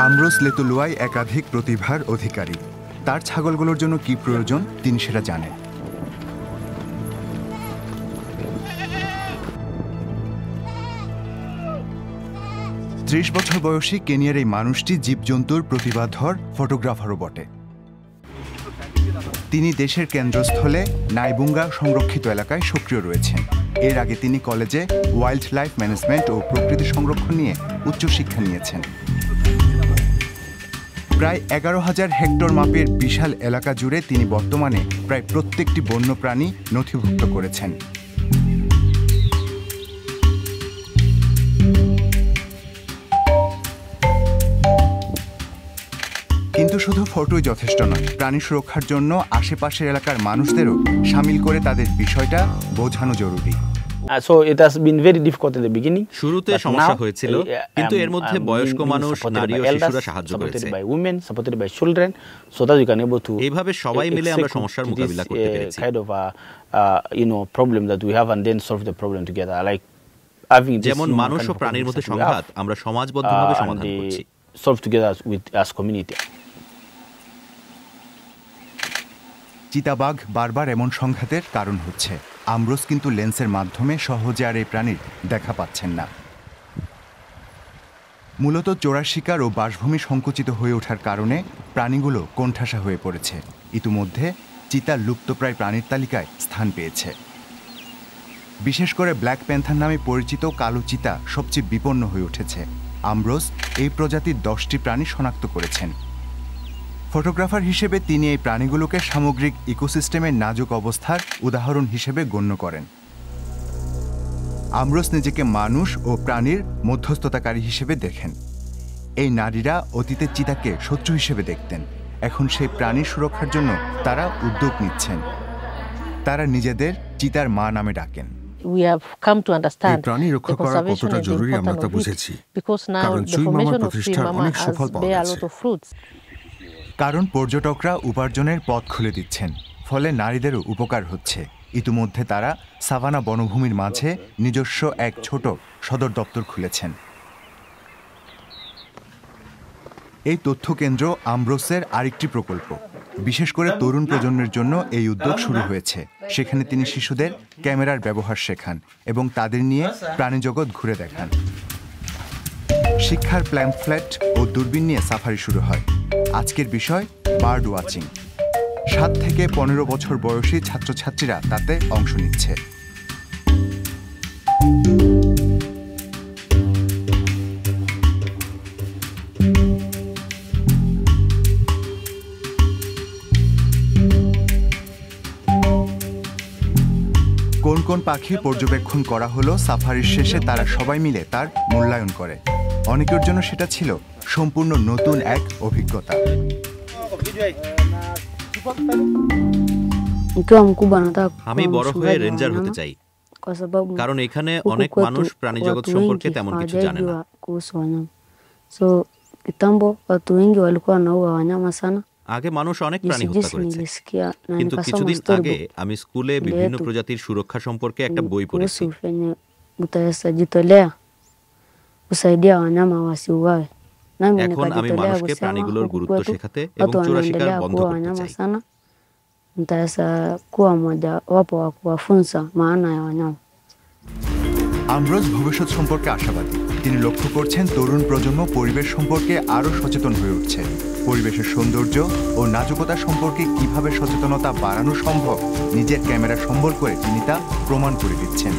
Ambrose লেতুলুয়াই একাধিক প্রতিভার অধিকারী। তার ছাগলগুলোর জন্য কি প্রয়োজন তিনি সেটা জানেন। ত্রিশ বছর বয়সী কেনিয়ার এই মানুষটি জীবজন্তুর প্রতিভাধর ফটোগ্রাফারও বটে। তিনি দেশের কেন্দ্রস্থলে নাইবুঙ্গা সংরক্ষিত এলাকায় সক্রিয় রয়েছেন। এর আগে তিনি কলেজে ওয়াইল্ড লাইফ ম্যানেজমেন্ট ও প্রকৃতি সংরক্ষণ নিয়ে উচ্চশিক্ষা নিয়েছেন। প্রায় 11,000 হেক্টর মাপের বিশাল এলাকা জুড়ে তিনি বর্তমানে প্রায় প্রত্যেকটি বন্যপ্রাণী নথিভুক্ত করেছেন। কিন্তু শুধু ফটোই যথেষ্ট নয়, প্রাণী সুরক্ষার জন্য আশেপাশের এলাকার মানুষদেরও শামিল করে তাদের বিষয়টা বোঝানো জরুরি। So it has been very difficult in the beginning. শুরুতে সমস্যা হয়েছিল, কিন্তু এর মধ্যে বয়স্ক মানুষ, নারী ও শিশুরা সাহায্য করেছে। By women, supported by children, so that we can able to এইভাবে সবাই মিলে আমরা সমস্যার মোকাবিলা করতে পেরেছি। Kind of problem that we have and then solve the problem together. Like having যেমন মানুষ ও প্রাণীর মধ্যে সংঘাত আমরা সমাজবদ্ধভাবে সমাধান করছি। Solve together with as community. চিতাবাঘ বারবার এমন সংঘাতের কারণ হচ্ছে। আমব্রোস কিন্তু লেন্সের মাধ্যমে সহজে আর এই প্রাণীর দেখা পাচ্ছেন না। মূলত চোরা শিকার ও বাসভূমি সংকুচিত হয়ে ওঠার কারণে প্রাণীগুলো কোণঠাসা হয়ে পড়েছে। ইতিমধ্যে চিতা লুপ্তপ্রায় প্রাণীর তালিকায় স্থান পেয়েছে। বিশেষ করে ব্ল্যাক প্যান্থার নামে পরিচিত কালো চিতা সবচেয়ে বিপন্ন হয়ে উঠেছে। আমব্রোস এই প্রজাতির 10টি প্রাণী শনাক্ত করেছেন। ফটোগ্রাফার হিসেবে তিনি এই প্রাণীগুলোকে সামগ্রিক ইকোসিস্টেমের নাজুক অবস্থার উদাহরণ হিসেবে গণ্য করেন। আমব্রোস নিজেকে মানুষ ও প্রাণীর মধ্যস্থতাকারী হিসেবে দেখেন। এই নারীরা অতীতে চিতাকে শত্রু হিসেবে দেখতেন, এখন সেই প্রাণীর সুরক্ষার জন্য তারা উদ্যোগ নিচ্ছেন। তারা নিজেদের চিতার মা নামে ডাকেন। প্রাণী রক্ষা করা কতটা জরুরি আমরা তা বুঝেছি, কারণ চুই মামার প্রতিষ্ঠার অনেক সুফল পাওয়া গেছে। কারণ পর্যটকরা উপার্জনের পথ খুলে দিচ্ছেন, ফলে নারীদেরও উপকার হচ্ছে। ইতিমধ্যে তারা সাভানা বনভূমির মাঝে নিজস্ব এক ছোট সদর দপ্তর খুলেছেন। এই তথ্য কেন্দ্র আমব্রোসের আরেকটি প্রকল্প। বিশেষ করে তরুণ প্রজন্মের জন্য এই উদ্যোগ শুরু হয়েছে। সেখানে তিনি শিশুদের ক্যামেরার ব্যবহার শেখান এবং তাদের নিয়ে প্রাণীজগৎ ঘুরে দেখান। শিক্ষার প্ল্যাম্পফ্লেট ও দূরবীন নিয়ে সাফারি শুরু হয়। আজকের বিষয় বার্ড ওয়াচিং। 7 থেকে 15 বছর বয়সী ছাত্রছাত্রীরা তাতে অংশ নিচ্ছে। কোন কোন পাখি পর্যবেক্ষণ করা হলো সাফারির শেষে তারা সবাই মিলে তার মূল্যায়ন করে। অনেকের জন্য সেটা ছিল সম্পূর্ণ নতুন এক অভিজ্ঞতা। আমি বড় হয়ে রেঞ্জার হতে চাই, কারণ এখানে অনেক মানুষ প্রাণী জগৎ সম্পর্কে তেমন কিছু জানে না। আগে মানুষ অনেক প্রাণী হত্যা করেছে, কিন্তু কিছুদিন আগে আমি স্কুলে বিভিন্ন প্রজাতির সুরক্ষা সম্পর্কে একটা বই পড়েছি। এখন আমি মানুষকে প্রাণীগুলোর গুরুত্ব শেখাতে এবং চোরা শিকার বন্ধ করতে চাই। আমব্রোস ভবিষ্যৎ সম্পর্কে আশাবাদী। তিনি লক্ষ্য করছেন তরুণ প্রজন্ম পরিবেশ সম্পর্কে আরও সচেতন হয়ে উঠছে। পরিবেশের সৌন্দর্য ও নাজুকতা সম্পর্কে কিভাবে সচেতনতা বাড়ানো সম্ভব নিজের ক্যামেরা সম্বল করে তিনি তা প্রমাণ করে দিচ্ছেন।